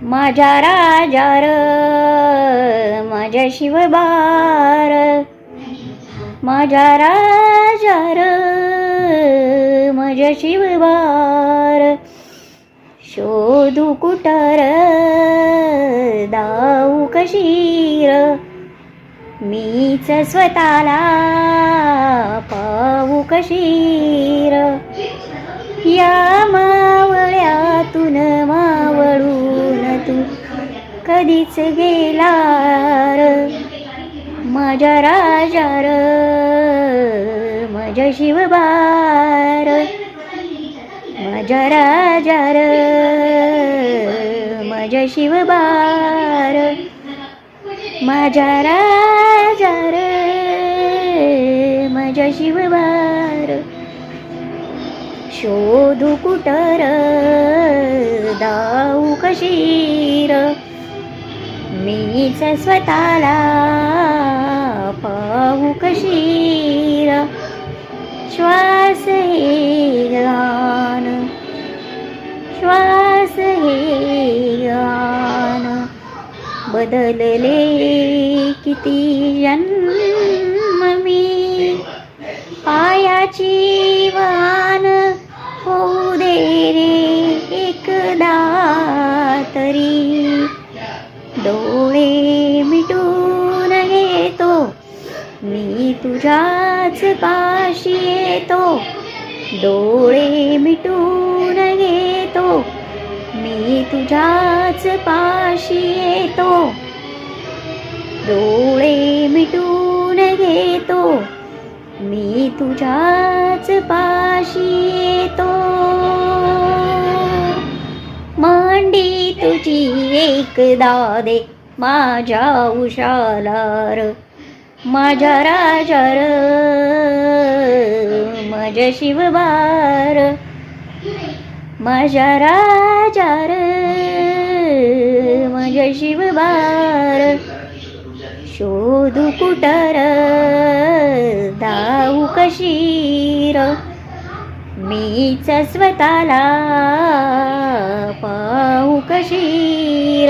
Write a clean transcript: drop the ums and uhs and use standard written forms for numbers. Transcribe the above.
माझ्या राजा र माझ्या शिवबार, माझ्या राजा र माझ्या शिवबार. शोधू कुठार दाऊ कशीर, मीच स्वतःला पाहू कशीर. या मावळ्यातून मावळून तू कधीच गेला र, माझ्या राजा र माझ्या शिवबार, माझ्या राजा र माझ्या शिवबार, माझ्या राजा र माझ्या शिवबार. शोधू कुठर दाऊ कशीर, मीच स्वतःला पाहू कशीर. श्वास हे गान, श्वास हे गान, बदलले किती जन्म मी. पायाची वान होऊ दे रे एकदा तरी, डोळे मिटून घेतो मी तुझ्याच पाशी येतो. डोळे मिटून घेतो मी तुझ्याच पाशी येतो. डोळे मिटून घेतो मी तुझ्याच पाशी येतो. मांडी तुझी एकदा दे माझ्या उशाला र, माझ्या राजा र माझ्या शिवबार, माझ्या राजा र माझ्या शिवबार. शोधू कुठर दाऊ कशीर, मीच स्वतःला पाहू कशीर.